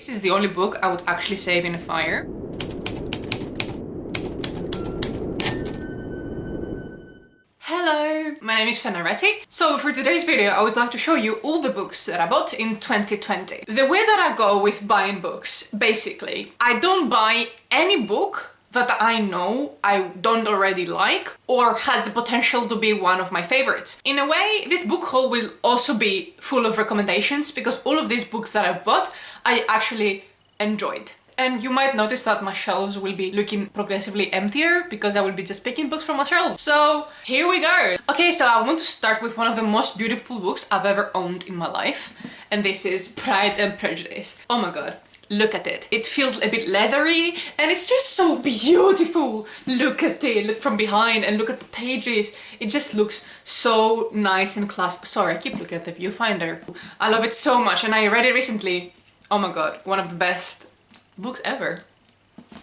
This is the only book I would actually save in a fire. Hello, my name is Fenaretti. So for today's video, I would like to show you all the books that I bought in 2020. The way that I go with buying books, basically, I don't buy any book that I know I don't already like or has the potential to be one of my favorites. In a way, this book haul will also be full of recommendations because all of these books that I've bought, I actually enjoyed. And you might notice that my shelves will be looking progressively emptier because I will be just picking books from my shelves. So here we go. Okay, so I want to start with one of the most beautiful books I've ever owned in my life. And this is Pride and Prejudice. Oh my god. Look at it. It feels a bit leathery and it's just so beautiful. Look at it, look from behind and look at the pages. It just looks so nice and classy. Sorry, I keep looking at the viewfinder. I love it so much and I read it recently. Oh my god, one of the best books ever.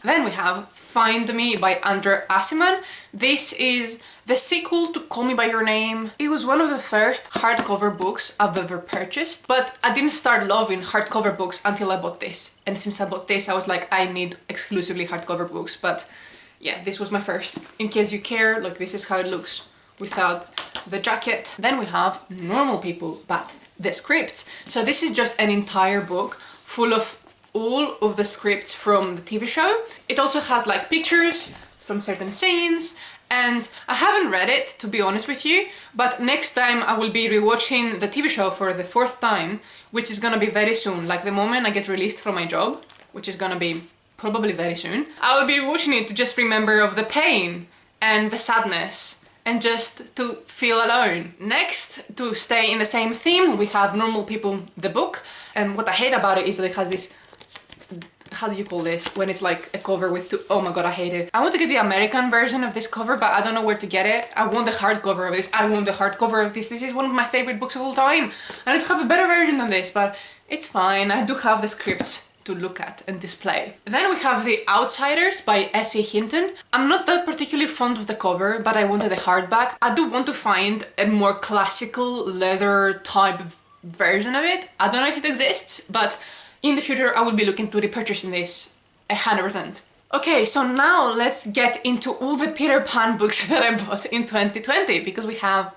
Then we have Find Me by Andrew Aciman. This is the sequel to Call Me By Your Name. It was one of the first hardcover books I've ever purchased, but I didn't start loving hardcover books until I bought this. And since I bought this, I was like, I need exclusively hardcover books. But yeah, this was my first. In case you care, like this is how it looks without the jacket. Then we have Normal People, but the scripts. So this is just an entire book full of all of the scripts from the TV show. It also has like pictures from certain scenes and I haven't read it, to be honest with you, but next time I will be rewatching the TV show for the 4th time, which is gonna be very soon, like the moment I get released from my job, which is gonna be probably very soon. I will be watching it to just remember of the pain and the sadness and just to feel alone. Next, to stay in the same theme, we have Normal People, the book, and what I hate about it is that it has this, how do you call this, when it's like a cover with two, oh my god, I hate it. I want to get the American version of this cover, but I don't know where to get it. I want the hardcover of this, I want the hardcover of this. This is one of my favorite books of all time. I need to have a better version than this, but it's fine. I do have the scripts to look at and display. Then we have The Outsiders by S.E. Hinton. I'm not that particularly fond of the cover, but I wanted a hardback. I do want to find a more classical leather type version of it. I don't know if it exists, but in the future, I will be looking to repurchasing this 100%. Okay, so now let's get into all the Peter Pan books that I bought in 2020 because we have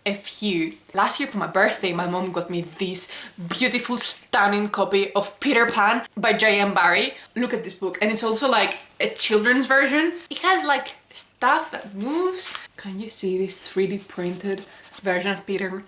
a few. Last year for my birthday, my mom got me this beautiful, stunning copy of Peter Pan by J.M. Barrie. Look at this book, and it's also like a children's version. It has like stuff that moves. Can you see this 3D printed version of Peter?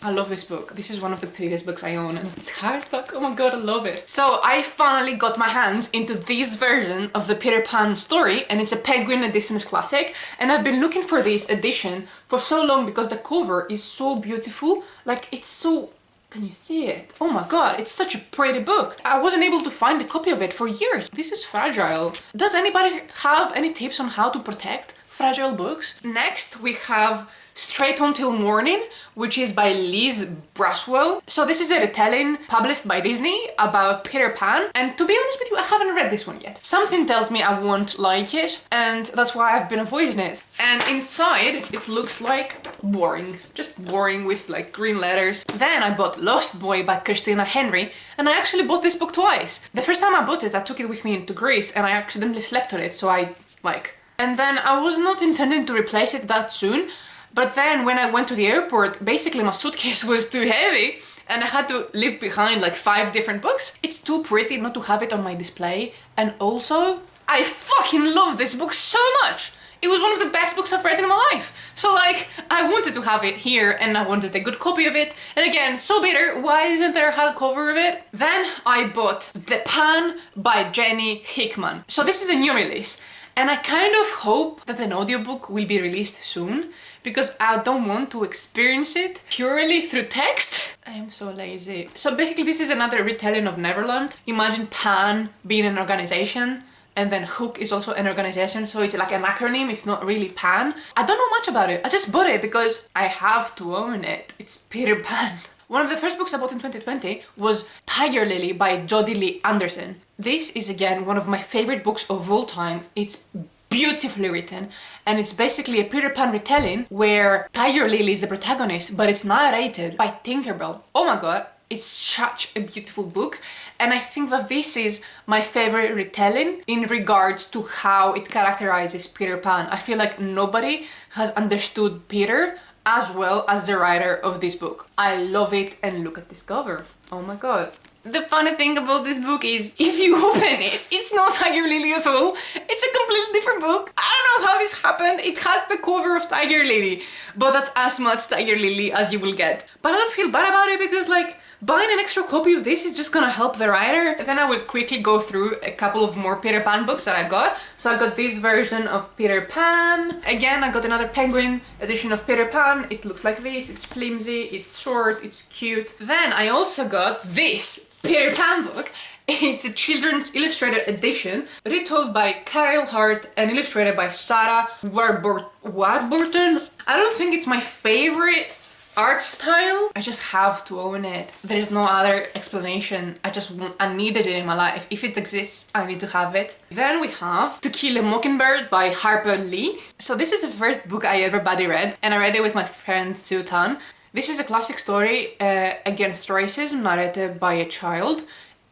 I love this book. This is one of the prettiest books I own and it's hardback. Oh my god, I love it. So I finally got my hands into this version of the Peter Pan story and it's a Penguin Editions classic and I've been looking for this edition for so long because the cover is so beautiful. Like it's so... Can you see it? Oh my god, it's such a pretty book. I wasn't able to find a copy of it for years. This is fragile. Does anybody have any tips on how to protect fragile books? Next we have Straight On Till Morning, which is by Liz Braswell. So this is a retelling published by Disney about Peter Pan, and to be honest with you, I haven't read this one yet. Something tells me I won't like it, and that's why I've been avoiding it. And inside, it looks like boring. Just boring with like green letters. Then I bought Lost Boy by Christina Henry, and I actually bought this book twice. The first time I bought it, I took it with me into Greece, and I accidentally slept on it, so I like... And then I was not intending to replace it that soon, but then when I went to the airport, basically my suitcase was too heavy and I had to leave behind like 5 different books. It's too pretty not to have it on my display, and also I fucking love this book so much! It was one of the best books I've read in my life. So like, I wanted to have it here and I wanted a good copy of it. And again, so bitter, why isn't there a hardcover of it? Then I bought The Pan by Jenny Hickman. So this is a new release. And I kind of hope that an audiobook will be released soon because I don't want to experience it purely through text. I am so lazy. So basically this is another retelling of Neverland. Imagine Pan being an organization and then Hook is also an organization, so it's like an acronym, it's not really Pan. I don't know much about it, I just bought it because I have to own it. It's Peter Pan. One of the first books I bought in 2020 was Tiger Lily by Jodi Lee Anderson. This is again one of my favorite books of all time. It's beautifully written and it's basically a Peter Pan retelling where Tiger Lily is the protagonist, but it's narrated by Tinkerbell. Oh my god, It's such a beautiful book, and I think that this is my favorite retelling in regards to how it characterizes Peter Pan. I feel like nobody has understood Peter as well as the writer of this book. I love it, and look at this cover. Oh my god. The funny thing about this book is, if you open it, it's not Tiger Lily at all. It's a completely different book. I don't know how this happened. It has the cover of Tiger Lily, but that's as much Tiger Lily as you will get. But I don't feel bad about it because, like, buying an extra copy of this is just gonna help the writer. And then I will quickly go through a couple of more Peter Pan books that I got. So I got this version of Peter Pan. Again, I got another Penguin edition of Peter Pan. It looks like this. It's flimsy, it's short, it's cute. Then I also got this Peter Pan book. It's a children's illustrated edition, retold by Carol Hart and illustrated by Sarah Warburton. I don't think it's my favorite art style. I just have to own it. There's no other explanation. I needed it in my life. If it exists, I need to have it. Then we have To Kill a Mockingbird by Harper Lee. So this is the first book I ever buddy read, and I read it with my friend Sue Tan. This is a classic story against racism narrated by a child.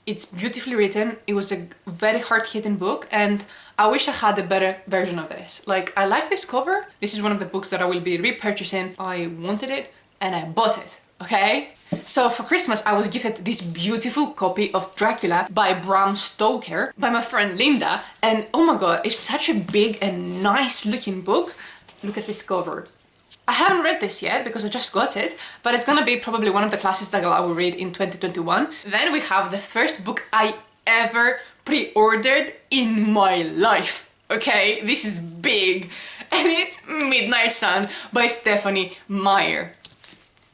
It's beautifully written. It was a very hard-hitting book, and I wish I had a better version of this. Like, I like this cover. This is one of the books that I will be repurchasing. I wanted it and I bought it, okay? So for Christmas I was gifted this beautiful copy of Dracula by Bram Stoker by my friend Linda, and oh my god, it's such a big and nice looking book. Look at this cover. I haven't read this yet because I just got it, but it's gonna be probably one of the classics that I will read in 2021. Then we have the first book I ever pre-ordered in my life. Okay, this is big, and it's Midnight Sun by Stephenie Meyer.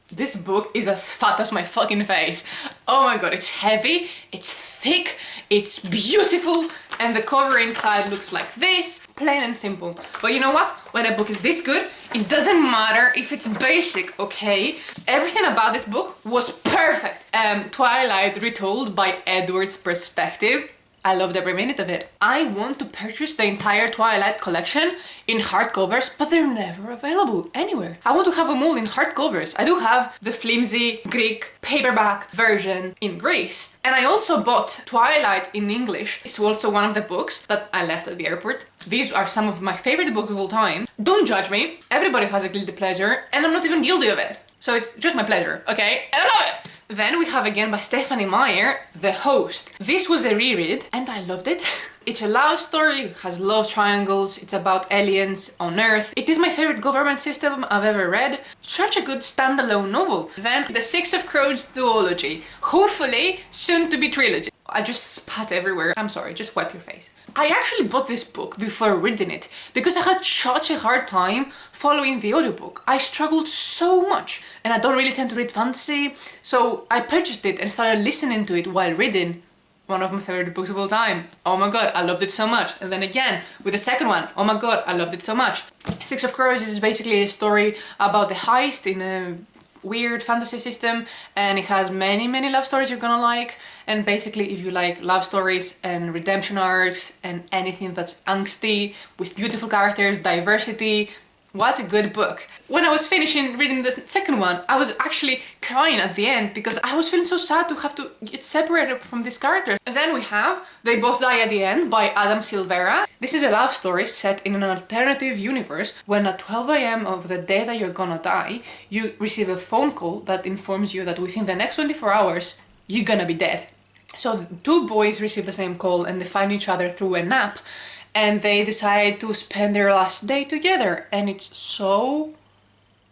This book is as fat as my fucking face. Oh my god, it's heavy, it's thick, it's beautiful, and the cover inside looks like this, plain and simple. But you know what? When a book is this good, it doesn't matter if it's basic, okay? Everything about this book was perfect. Twilight retold by Edward's perspective. I loved every minute of it. I want to purchase the entire Twilight collection in hardcovers, but they're never available anywhere. I want to have them all in hardcovers. I do have the flimsy Greek paperback version in Greece. And I also bought Twilight in English. It's also one of the books that I left at the airport. These are some of my favorite books of all time. Don't judge me. Everybody has a guilty pleasure, and I'm not even guilty of it. So it's just my pleasure, okay? And I love it! Then we have again by Stephenie Meyer, The Host. This was a reread and I loved it. It's a love story, it has love triangles, it's about aliens on Earth. It is my favorite government system I've ever read. Such a good standalone novel. Then The Six of Crows duology. Hopefully soon to be trilogy. I just spat everywhere. I'm sorry, just wipe your face. I actually bought this book before reading it because I had such a hard time following the audiobook. I struggled so much, and I don't really tend to read fantasy, so I purchased it and started listening to it while reading. One of my favorite books of all time. Oh my god, I loved it so much. And then again, with the second one, oh my god, I loved it so much. Six of Crows is basically a story about a heist in a weird fantasy system, and it has many love stories you're gonna like. And basically, if you like love stories and redemption arcs and anything that's angsty with beautiful characters, diversity, what a good book. When I was finishing reading the second one, I was actually crying at the end because I was feeling so sad to have to get separated from these characters. And then we have They Both Die at the End by Adam Silvera. This is a love story set in an alternative universe when at 12 AM of the day that you're gonna die, you receive a phone call that informs you that within the next 24 hours, you're gonna be dead. So two boys receive the same call and they find each other through a nap, and they decide to spend their last day together, and it's so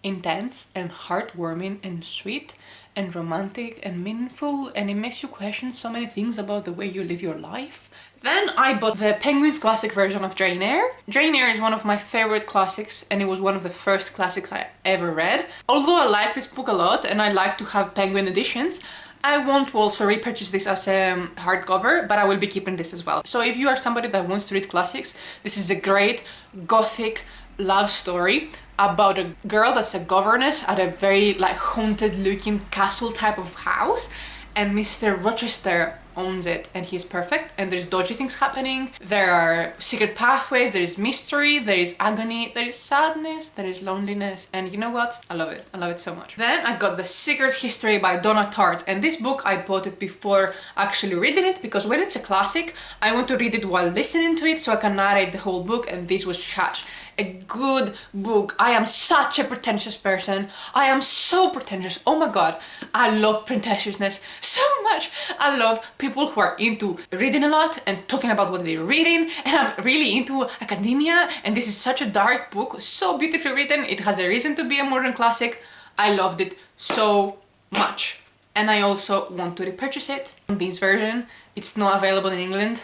intense and heartwarming and sweet and romantic and meaningful, and it makes you question so many things about the way you live your life. Then I bought the Penguin's classic version of Jane Eyre. Jane Eyre is one of my favorite classics, and it was one of the first classics I ever read. Although I like this book a lot and I like to have Penguin editions, I won't also repurchase this as a hardcover, but I will be keeping this as well. So if you are somebody that wants to read classics, this is a great gothic love story about a girl that's a governess at a very like haunted looking castle type of house, and Mr. Rochester owns it and he's perfect, and there's dodgy things happening, there are secret pathways, there is mystery, there is agony, there is sadness, there is loneliness, and you know what? I love it. I love it so much. Then I got The Secret History by Donna Tartt, and this book I bought it before actually reading it, because when it's a classic I want to read it while listening to it so I can narrate the whole book, and this was such a good book. I am such a pretentious person. I am so pretentious. Oh my god, I love pretentiousness so much. I love people who are into reading a lot and talking about what they're reading, and I'm really into academia, and this is such a dark book, so beautifully written. It has a reason to be a modern classic. I loved it so much, and I also want to repurchase it. This version, it's not available in England.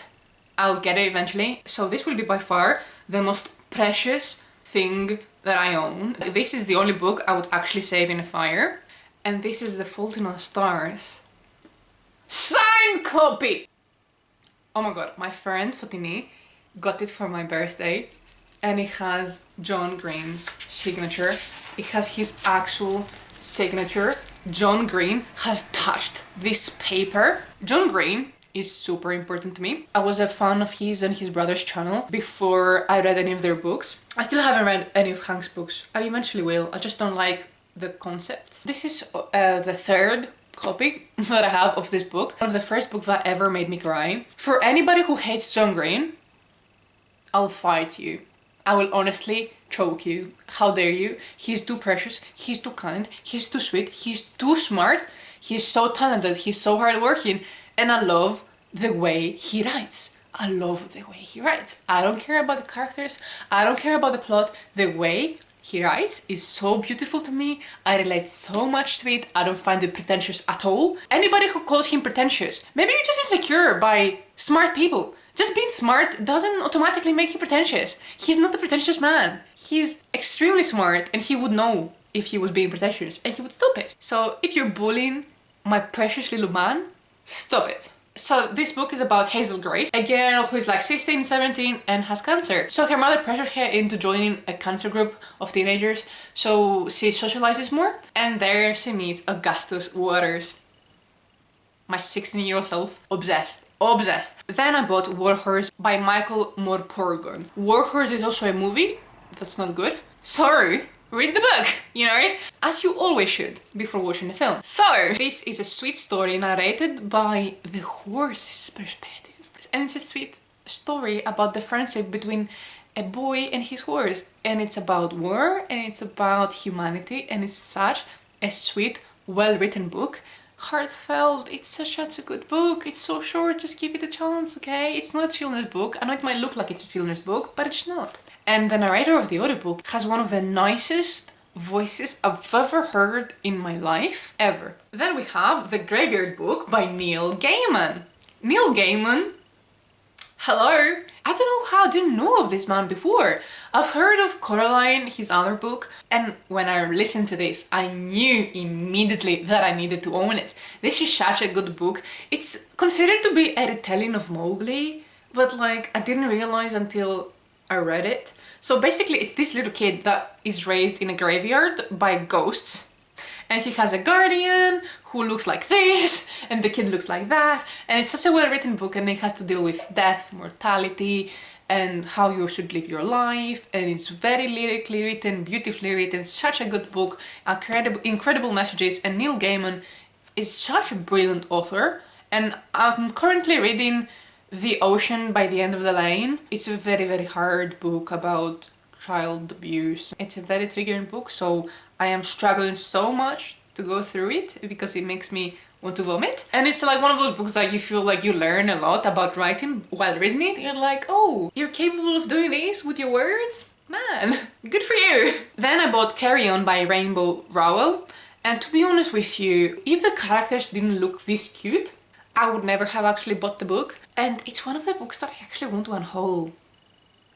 I'll get it eventually. So this will be by far the most precious thing that I own. This is the only book I would actually save in a fire. And this is The Fault in Our Stars. Signed copy! Oh my god, my friend Fotini got it for my birthday, and it has John Green's signature. It has his actual signature. John Green has touched this paper. John Green is super important to me. I was a fan of his and his brother's channel before I read any of their books. I still haven't read any of Hank's books. I eventually will. I just don't like the concept. This is the third copy that I have of this book. One of the first books that ever made me cry. For anybody who hates John Green, I'll fight you. I will honestly choke you. How dare you? He's too precious, he's too kind, he's too sweet, he's too smart, he's so talented, he's so hardworking, and I love the way he writes. I love the way he writes. I don't care about the characters, I don't care about the plot. The way he writes is so beautiful to me. I relate so much to it. I don't find it pretentious at all. Anybody who calls him pretentious, maybe you're just insecure by smart people. Just being smart doesn't automatically make you pretentious. He's not a pretentious man. He's extremely smart, and he would know if he was being pretentious and he would stop it. So if you're bullying my precious little man, stop it. So this book is about Hazel Grace, a girl who is like 16, 17 and has cancer. So her mother pressures her into joining a cancer group of teenagers so she socializes more, and there she meets Augustus Waters. My 16-year-old self, obsessed. Obsessed. Then I bought Warhorse by Michael Morpurgon. Warhorse is also a movie. That's not good. So read the book, you know, as you always should before watching the film. So this is a sweet story narrated by the horse's perspective, and it's a sweet story about the friendship between a boy and his horse, and it's about war and it's about humanity, and it's such a sweet, well-written book. Heartfelt. It's such a good book. It's so short, just give it a chance, okay? It's not a children's book. I know it might look like it's a children's book, but it's not. And the narrator of the audiobook has one of the nicest voices I've ever heard in my life, ever. Then we have The Graveyard Book by Neil Gaiman. Neil Gaiman, hello! I don't know how I didn't know of this man before. I've heard of Coraline, his other book, and when I listened to this, I knew immediately that I needed to own it. This is such a good book. It's considered to be a retelling of Mowgli, but like I didn't realize until I read it. So basically it's this little kid that is raised in a graveyard by ghosts, and he has a guardian who looks like this, and the kid looks like that, and it's such a well-written book, and it has to deal with death, mortality, and how you should live your life, and it's very lyrically written, beautifully written, such a good book, incredible messages, and Neil Gaiman is such a brilliant author. And I'm currently reading The Ocean by the End of the Lane. It's a very hard book about child abuse. It's a very triggering book, so I am struggling so much to go through it because it makes me want to vomit. And it's like one of those books that you feel like you learn a lot about writing while reading it. You're like, oh, you're capable of doing this with your words? Man, good for you! Then I bought Carry On by Rainbow Rowell. And to be honest with you, if the characters didn't look this cute, I would never have actually bought the book. And it's one of the books that I actually want to unhaul.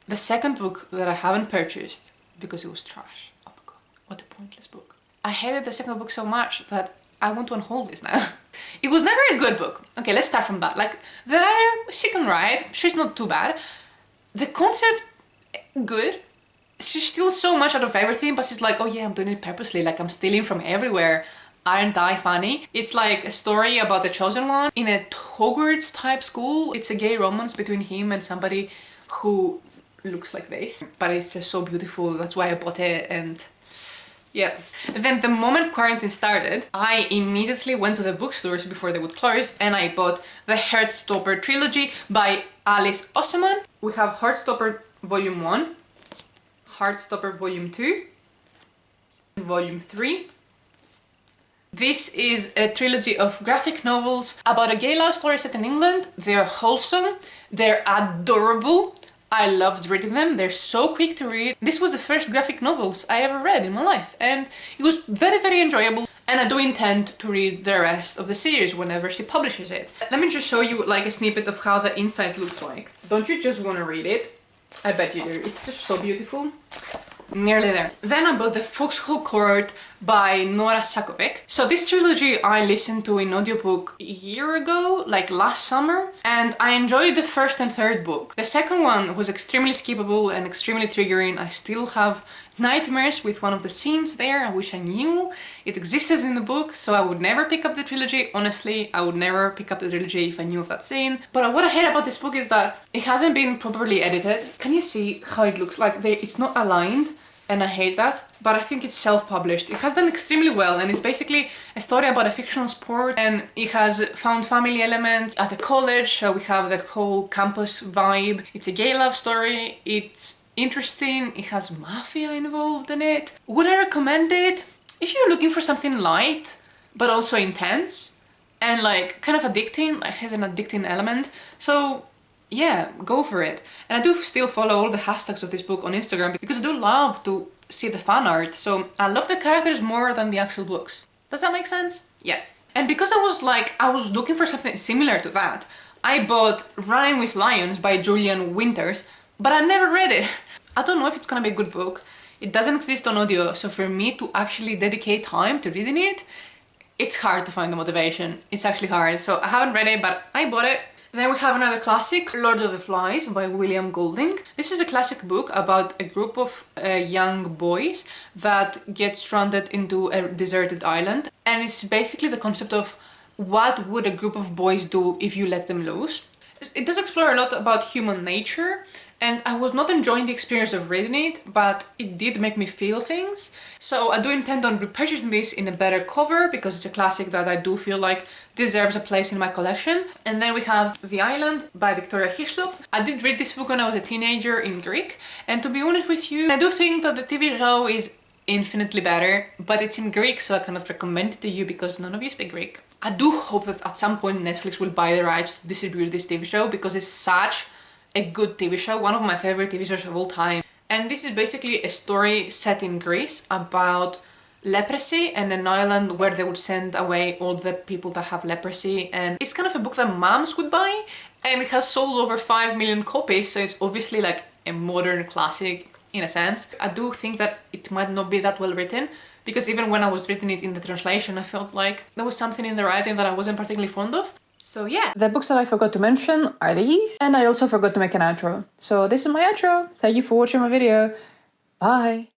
The second book that I haven't purchased because it was trash. Oh my god, what a pointless book. I hated the second book so much that I want to unhaul this now. It was never a good book. Okay, let's start from that. Like, the writer, she can write, she's not too bad. The concept, good. She steals so much out of everything, but she's like, oh yeah, I'm doing it purposely, like I'm stealing from everywhere. Aren't I funny? It's like a story about the chosen one in a Hogwarts type school. It's a gay romance between him and somebody who looks like this, but it's just so beautiful. That's why I bought it. And yeah. And then the moment quarantine started, I immediately went to the bookstores before they would close and I bought the Heartstopper trilogy by Alice Oseman. We have Heartstopper Volume 1, Heartstopper Volume 2, Volume 3. This is a trilogy of graphic novels about a gay love story set in England. They're wholesome, they're adorable. I loved reading them, they're so quick to read. This was the first graphic novels I ever read in my life and it was very, very enjoyable. And I do intend to read the rest of the series whenever she publishes it. Let me just show you like a snippet of how the inside looks like. Don't you just want to read it? I bet you do. It's just so beautiful. Nearly there. Then I bought The Foxhole Court by Nora Sakavic. So this trilogy I listened to in audiobook a year ago, like last summer, and I enjoyed the first and third book. The second one was extremely skippable and extremely triggering. I still have nightmares with one of the scenes there. I wish I knew it existed in the book, so I would never pick up the trilogy. Honestly, I would never pick up the trilogy if I knew of that scene. But what I hate about this book is that it hasn't been properly edited. Can you see how it looks like? It's not aligned. And I hate that, but I think it's self-published. It has done extremely well and it's basically a story about a fictional sport and it has found family elements at the college, so we have the whole campus vibe. It's a gay love story, it's interesting, it has mafia involved in it. Would I recommend it? If you're looking for something light, but also intense and like kind of addicting, like has an addicting element, so yeah, go for it. And I do still follow all the hashtags of this book on Instagram because I do love to see the fan art. So I love the characters more than the actual books. Does that make sense? Yeah. And because I was looking for something similar to that, I bought Running with Lions by Julian Winters, but I never read it. I don't know if it's gonna be a good book. It doesn't exist on audio, so for me to actually dedicate time to reading it, it's hard to find the motivation. It's actually hard. So I haven't read it, but I bought it. Then we have another classic, Lord of the Flies by William Golding. This is a classic book about a group of young boys that get stranded into a deserted island. And it's basically the concept of what would a group of boys do if you let them loose. It does explore a lot about human nature, and I was not enjoying the experience of reading it, but it did make me feel things. So I do intend on repurchasing this in a better cover because it's a classic that I do feel like deserves a place in my collection. And then we have The Island by Victoria Hislop. I did read this book when I was a teenager in Greek, and to be honest with you, I do think that the TV show is infinitely better, but it's in Greek, so I cannot recommend it to you because none of you speak Greek. I do hope that at some point Netflix will buy the rights to distribute this TV show because it's such a good TV show, one of my favorite TV shows of all time. And this is basically a story set in Greece about leprosy and an island where they would send away all the people that have leprosy. And it's kind of a book that moms would buy, and it has sold over 5 million copies, so it's obviously like a modern classic in a sense. I do think that it might not be that well written, because even when I was reading it in the translation, I felt like there was something in the writing that I wasn't particularly fond of. So yeah. The books that I forgot to mention are these, and I also forgot to make an outro. So this is my outro. Thank you for watching my video. Bye!